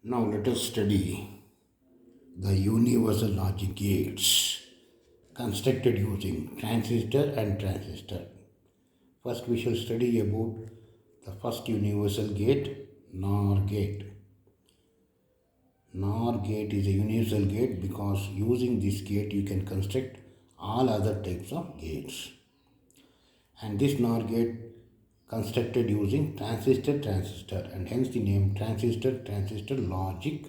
Now let us study the universal logic gates constructed using transistor and transistor. First we shall study about the first universal gate, NOR gate. NOR gate is a universal gate because using this gate you can construct all other types of gates. And this NOR gate constructed using transistor and hence the name transistor logic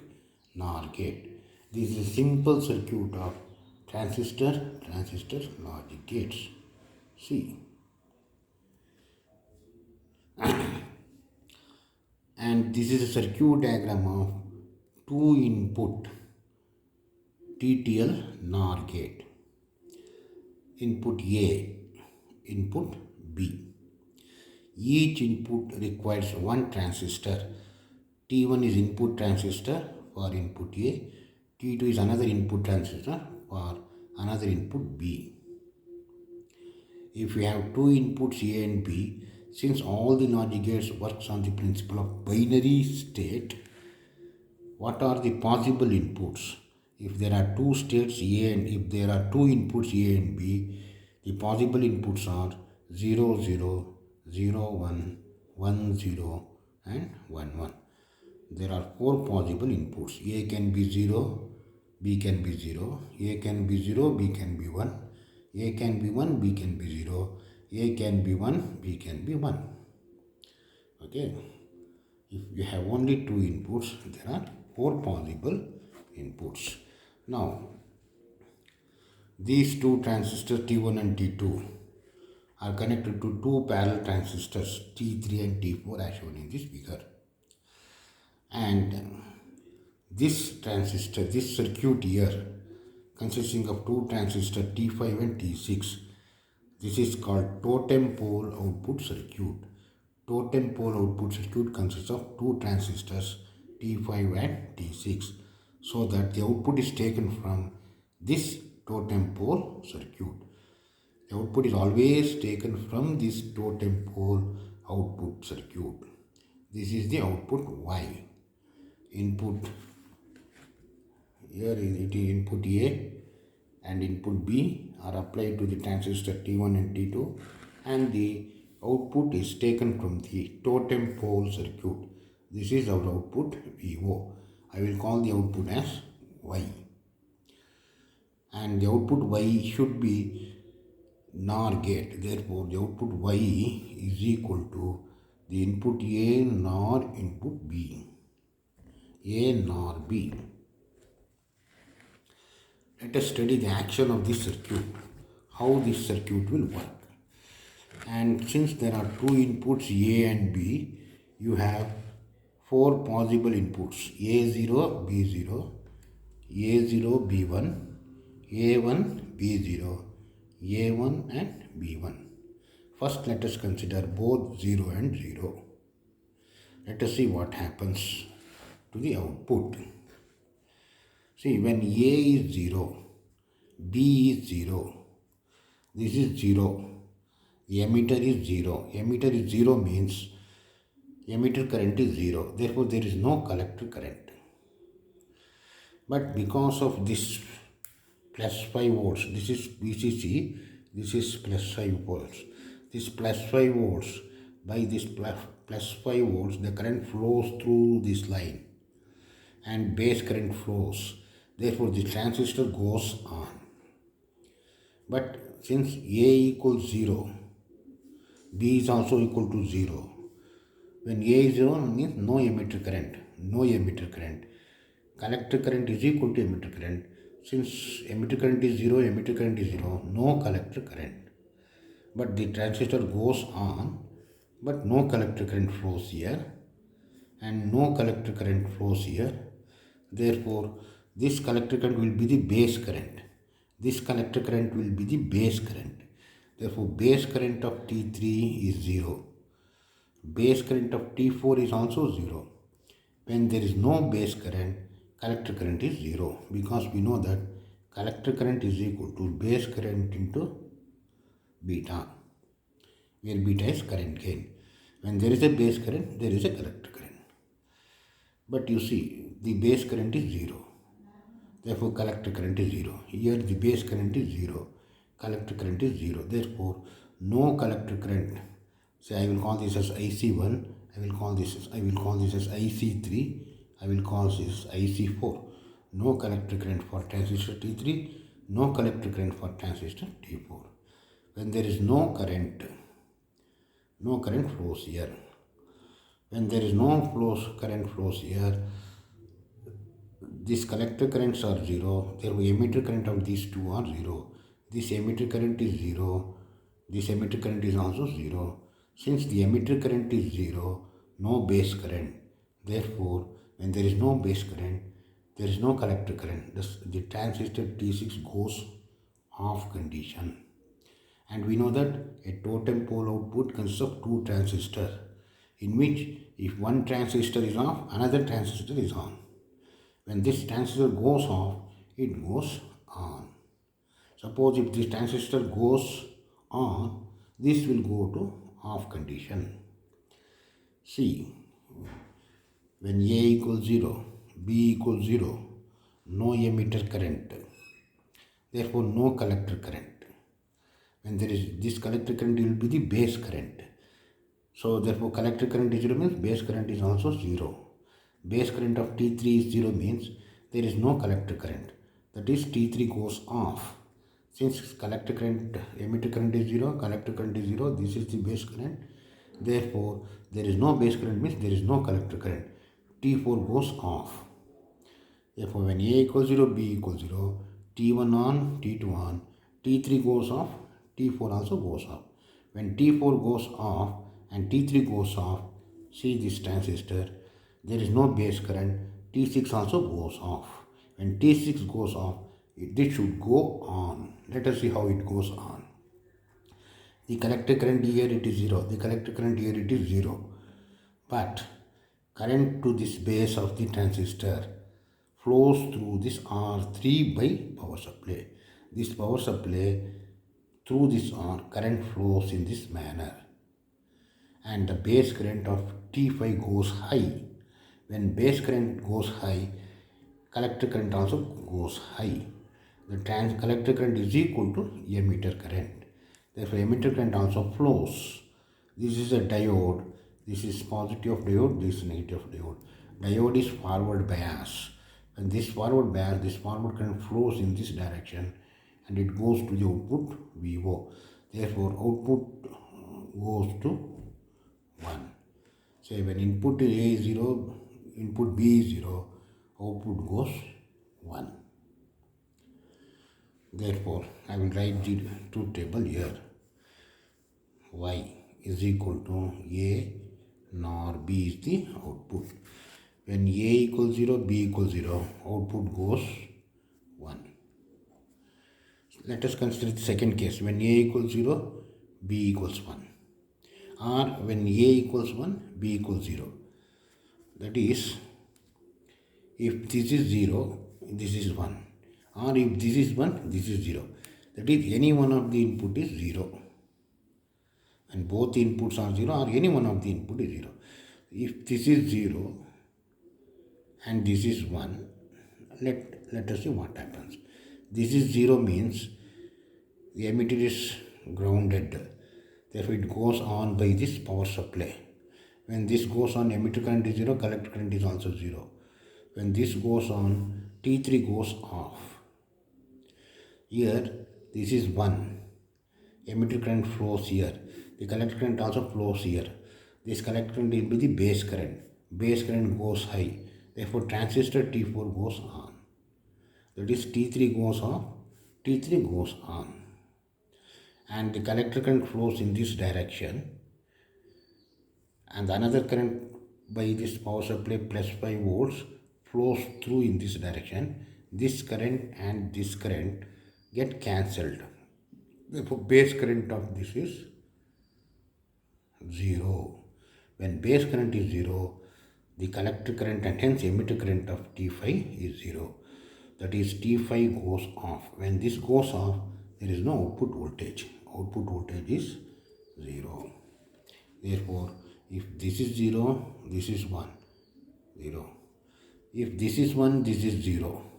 NOR gate. This is a simple circuit of transistor logic gates. See, and this is a circuit diagram of two input TTL NOR gate. Input A, input B. Each input requires one transistor. T1 is input transistor for input A. T2 is another input transistor for another input B. If we have two inputs A and B, since all the logic gates works on the principle of binary state, what are the possible inputs? If there are two states A and if there are two inputs A and B, the possible inputs are 0, 0, 0, 1, 1, 0 and 1, 1. There are four possible inputs. A can be 0, B can be 0, A can be 0, B can be 1, A can be 1, B can be 0, A can be 1, B can be 1. Okay. If you have only two inputs, there are four possible inputs. Now, these two transistors T1 and T2 are connected to two parallel transistors T3 and T4 as shown in this figure. And this transistor, this circuit here consisting of two transistors T5 and T6, this is called totem pole output circuit. Totem pole output circuit consists of two transistors T5 and T6, so that the output is taken from this totem pole circuit. The output is always taken from this totem pole output circuit. This is the output Y. Input here is it is input A and input B are applied to the transistor T1 and T2, and the output is taken from the totem pole circuit. This is our output VO. I will call the output as Y. And the output Y should be NOR gate. Therefore, the output Y is equal to the input A NOR input B. A NOR B. Let us study the action of this circuit, how this circuit will work. And since there are two inputs A and B, you have four possible inputs A0, B0, A0, B1, A1, B0, A1 and B1. First let us consider both 0 and 0. Let us see what happens to the output. See, when A is 0, B is 0, this is 0, the emitter is 0. Emitter is 0 means emitter current is 0. Therefore, there is no collector current. But because of this plus 5 volts, this is VCC, this is plus 5 volts. This plus 5 volts, by this plus 5 volts, the current flows through this line and base current flows. Therefore, the transistor goes on. But since A equals 0, B is also equal to 0. When A is 0 means no emitter current, no emitter current. Collector current is equal to emitter current. Since emitter current is 0, emitter current is 0, no collector current. But the transistor goes on, but no collector current flows here and no collector current flows here. Therefore, this collector current will be the base current. This collector current will be the base current. Therefore, base current of T3 is 0. Base current of T4 is also 0. When there is no base current, collector current is 0, because we know that collector current is equal to base current into beta, where beta is current gain. When there is a base current, there is a collector current. But you see, the base current is 0. Therefore, collector current is 0. Here the base current is 0. Collector current is 0. Therefore, no collector current. Say I will call this as IC1. I will call this as IC3. I will call this IC4. No collector current for transistor T3. No collector current for transistor T4. When there is no current flows here. When there is no current flows here, these collector currents are 0. Therefore, emitter current of these two are 0. This emitter current is 0. This emitter current is also 0. Since the emitter current is 0, no base current. Therefore, when there is no base current, there is no collector current. Thus, the transistor T6 goes off condition. And we know that a totem pole output consists of two transistors, in which if one transistor is off, another transistor is on. When this transistor goes off, it goes on. Suppose if this transistor goes on, this will go to off condition. See, when A equals 0, B equals 0, no emitter current. Therefore, no collector current. When there is this collector current, will be the base current. So, therefore, collector current is 0 means base current is also 0. Base current of T3 is 0 means there is no collector current. That is, T3 goes off. Since collector current, emitter current is 0, collector current is 0, this is the base current. Therefore, there is no base current means there is no collector current. T4 goes off. Therefore, when A equals 0, B equals 0, T1 on, T2 on, T3 goes off, T4 also goes off. When T4 goes off and T3 goes off, see this transistor, there is no base current, T6 also goes off. When T6 goes off, this should go on. Let us see how it goes on. The collector current here it is 0. The collector current here it is 0. But current to this base of the transistor flows through this R3 by power supply. This power supply, through this R, current flows in this manner. And the base current of T5 goes high. When base current goes high, collector current also goes high. The collector current is equal to emitter current. Therefore, emitter current also flows. This is a diode. This is positive of diode. This is negative of diode. Diode is forward bias. When this forward bias, this forward current flows in this direction and it goes to the output VO. Therefore, output goes to 1. Say when input A is 0, input B is 0, output goes 1. Therefore, I will write the truth table here. Y is equal to A nor B is the output. When A equals 0, B equals 0, output goes 1. Let us consider the second case. When A equals 0, B equals 1. Or when A equals 1, B equals 0. That is, if this is 0, this is 1. Or if this is 1, this is 0. That is, any one of the input is 0. And both the inputs are 0 or any one of the input is 0. If this is 0 and this is 1, let us see what happens. This is 0 means the emitter is grounded. Therefore, it goes on by this power supply. When this goes on, emitter current is 0, collector current is also 0. When this goes on, T3 goes off. Here, this is 1. Emitter current flows here. The collector current also flows here. This collector current will be the base current. Base current goes high. Therefore, transistor T4 goes on. That is, T3 goes off, T3 goes on. And the collector current flows in this direction. And another current by this power supply plus 5 volts flows through in this direction. This current and this current get cancelled. Therefore, base current of this is 0. When base current is 0, the collector current and hence emitter current of T5 is 0. That is, T5 goes off. When this goes off, there is no output voltage. Output voltage is 0. Therefore, if this is 0, this is 1, 0. If this is 1, this is 0.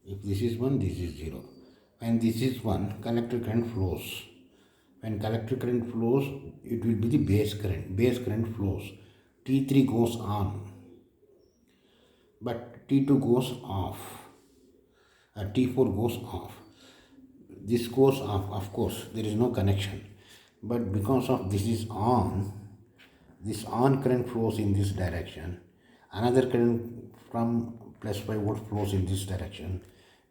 If this is 1, this is 0. When this is 1, collector current flows. When collector current flows, it will be the base current. Base current flows. T3 goes on, but T2 goes off. T4 goes off. This goes off, of course, there is no connection. But because of this is on, this on current flows in this direction. Another current from plus 5 volt flows in this direction.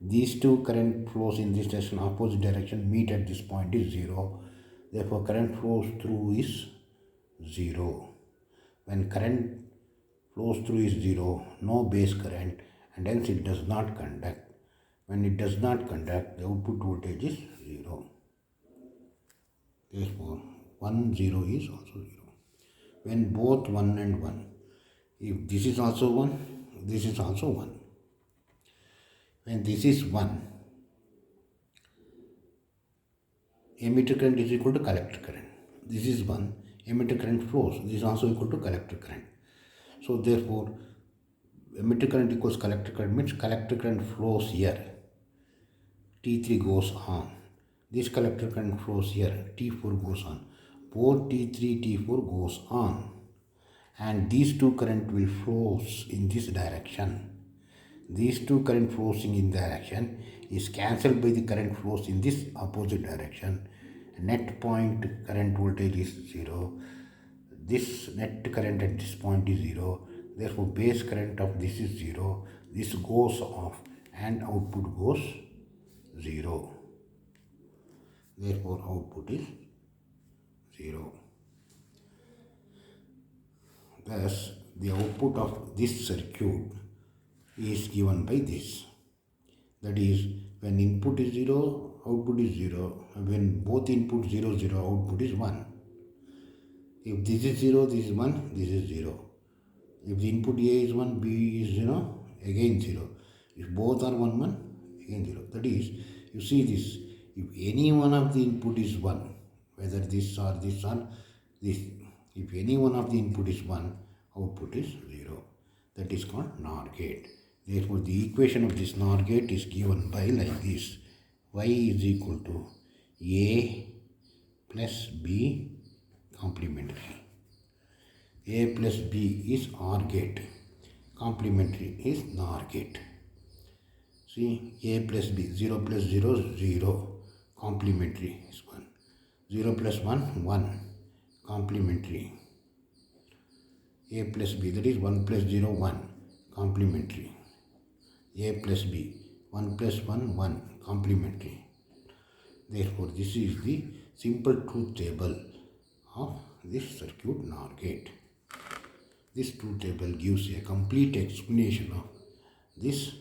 These two current flows in this direction, opposite direction, meet at this point is 0. Therefore, current flows through is 0. When current flows through is 0, no base current, and hence it does not conduct. When it does not conduct, the output voltage is 0. Therefore, 1, 0 is also 0. When both 1 and 1, if this is also 1, this is also 1. When this is 1, emitter current is equal to collector current. This is 1, emitter current flows. This is also equal to collector current. So therefore, emitter current equals collector current means collector current flows here. T3 goes on. This collector current flows here. T4 goes on. Both T3, T4 goes on. And these two current will flows in this direction. These two current flows in direction is cancelled by the current flows in this opposite direction. Net point current voltage is 0. This net current at this point is 0. Therefore, base current of this is 0. This goes off and output goes 0. Therefore, output is 0. Thus, the output of this circuit is given by this. That is, when input is 0, output is 0. When both input 0, 0, output is 1. If this is 0, this is 1, this is 0. If the input A is 1, B is 0, again 0. If both are 1, 1, again 0. That is, you see this, if any one of the input is 1, whether this or this or this, if any one of the input is 1, output is 0. That is called NOR gate. Therefore, the equation of this NOR gate is given by like this. Y is equal to A plus B complementary. A plus B is OR gate. Complementary is NOR gate. See, A plus B, 0 plus 0, 0. Complementary is 1. 0 plus 1, 1. Complementary. A plus B, that is 1 plus 0, 1. Complementary. A plus B, 1 plus 1, 1. Complementary. Therefore, this is the simple truth table of this circuit NOR gate. This truth table gives a complete explanation of this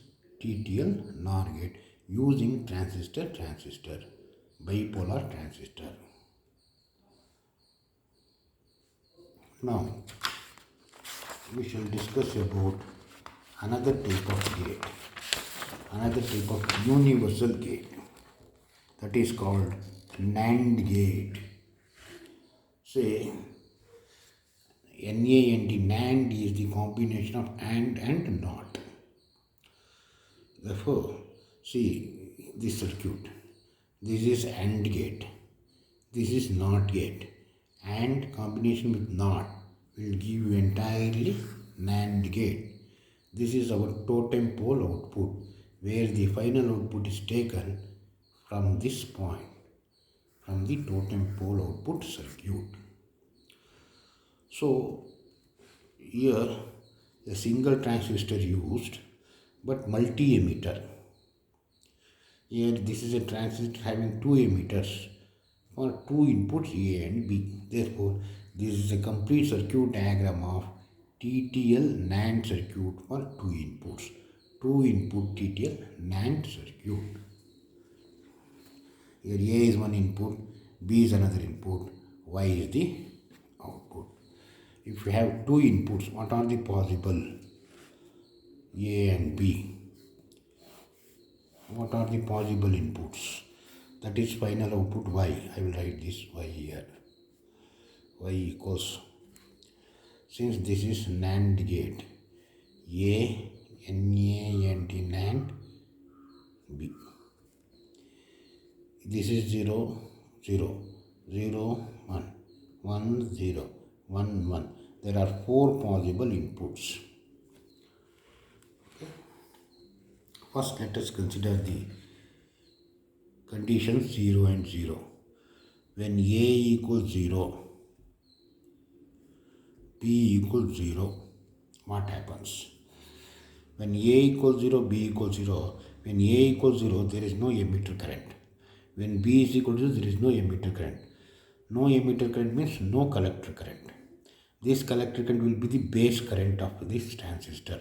TTL NOR gate using transistor, bipolar transistor. Now, we shall discuss about another type of gate, another type of universal gate, that is called NAND gate. Say, NAND, NAND is the combination of and NOT. Therefore, see this circuit. This is AND gate. This is NOT gate. And combination with NOT will give you entirely NAND gate. This is our totem pole output, where the final output is taken from this point, from the totem pole output circuit. So, here a single transistor used, but multi-emitter. Here this is a transistor having two emitters for two inputs A and B. Therefore, this is a complete circuit diagram of TTL NAND circuit for two inputs. Two input TTL NAND circuit. Here A is one input, B is another input, Y is the output. If you have two inputs, what are the possible? A and B. What are the possible inputs? That is final output Y. I will write this Y here. Y equals, since this is NAND gate, A, NAND, NAND, B. This is 0, 0, 0, 1, 1, 0, 1, 1. There are 4 possible inputs. First, let us consider the conditions 0 and 0. When A equals 0, B equals 0, what happens? When A equals 0, B equals 0, when A equals 0, there is no emitter current. When B is equal to 0, there is no emitter current. No emitter current means no collector current. This collector current will be the base current of this transistor.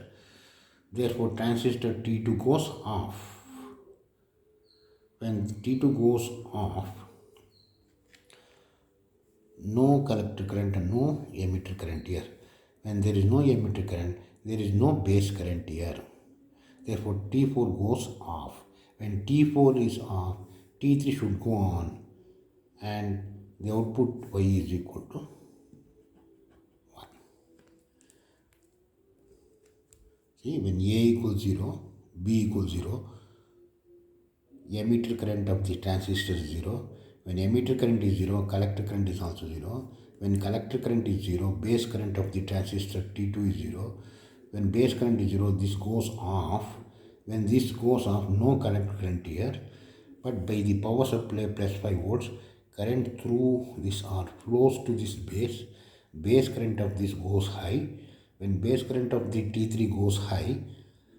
Therefore, transistor T2 goes off. When T2 goes off, no collector current and no emitter current here. When there is no emitter current, there is no base current here. Therefore, T4 goes off. When T4 is off, T3 should go on and the output Y is equal to 1. See, when A equals 0, B equals 0, emitter current of the transistor is 0. When emitter current is 0, collector current is also 0. When collector current is 0, base current of the transistor T2 is 0. When base current is 0, this goes off. When this goes off, no collector current here. But by the power supply plus 5 volts, current through this or flows to this base. Base current of this goes high. When base current of the T3 goes high,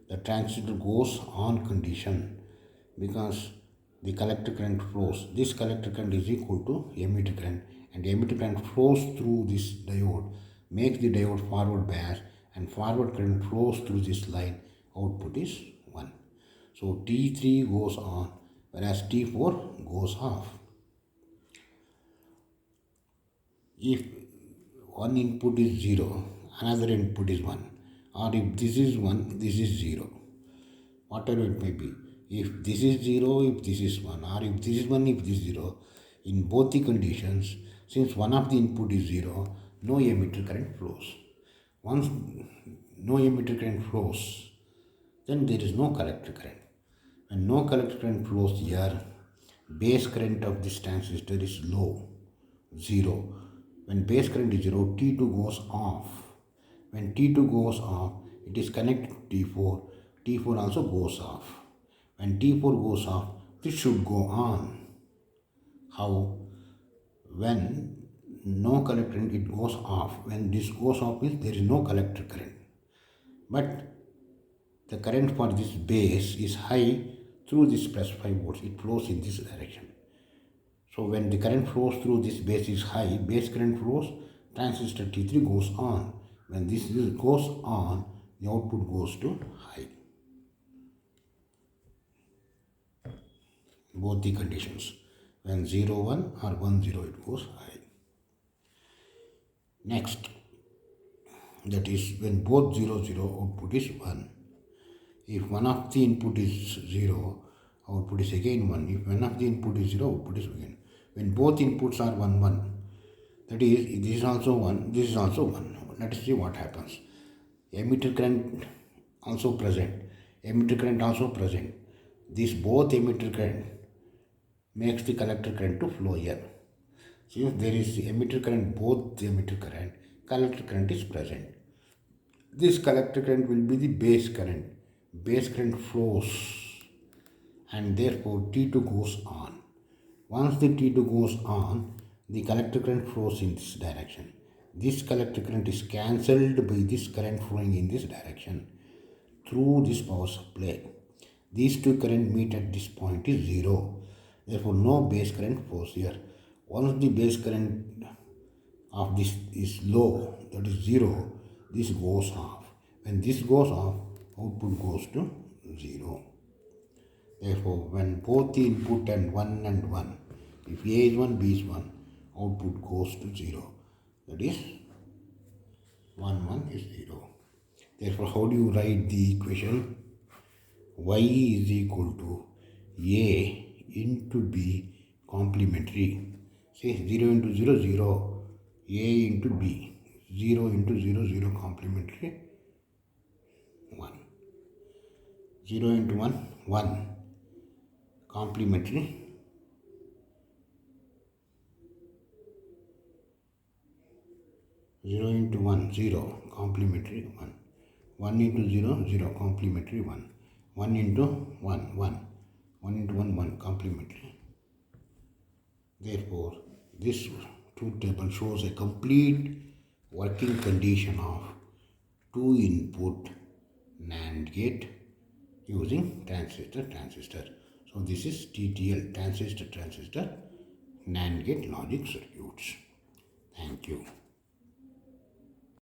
the transistor goes on condition because the collector current flows. This collector current is equal to emitter current, and emitter current flows through this diode, makes the diode forward bias, and forward current flows through this line. Output is 1. So T3 goes on, whereas T4 goes off. If one input is 0, another input is 1, or if this is 1, this is 0, whatever it may be. If this is 0, if this is 1, or if this is 1, if this is 0, in both the conditions, since one of the input is 0, no emitter current flows. Once no emitter current flows, then there is no collector current. When no collector current flows here, base current of this transistor is low, 0. When base current is 0, T2 goes off. When T2 goes off, it is connected to T4. T4 also goes off. When T4 goes off, this should go on. How? When no collector current, it goes off. When this goes off means there is no collector current. But the current for this base is high through this plus 5 volts. It flows in this direction. So when the current flows through this base is high, base current flows, transistor T3 goes on. When this goes on, the output goes to high. Both the conditions. When 0, 1 or 1, 0, it goes high. Next, that is when both 0, 0, output is 1. If one of the input is 0, output is again 1. If one of the input is 0, output is again. When both inputs are 1, 1, that is, this is also 1, this is also 1. Let us see what happens. Emitter current also present. Emitter current also present. This both emitter current makes the collector current to flow here. Since there is emitter current, both the emitter current, collector current is present. This collector current will be the base current. Base current flows and therefore T2 goes on. Once the T2 goes on, the collector current flows in this direction. This collector current is cancelled by this current flowing in this direction through this power supply. These two current meet at this point is 0. Therefore, no base current flows here. Once the base current of this is low, that is 0, this goes off. When this goes off, output goes to 0. Therefore, when both the input and 1, if A is 1, B is 1, output goes to 0. That is 1, 1 is 0. Therefore, how do you write the equation? Y is equal to A into B complementary. Say 0 into 0, 0. A into B. 0 into 0, 0 complementary. 0 into 1, 1. Complementary. 0 into 1, 0. Complementary 1. 1 into 0, 0. Complementary 1. 1 into 1, 1. 1 into 1, 1. Complementary. Therefore, this truth table shows a complete working condition of two input NAND gate using transistor. So this is TTL, transistor NAND gate logic circuits. Thank you.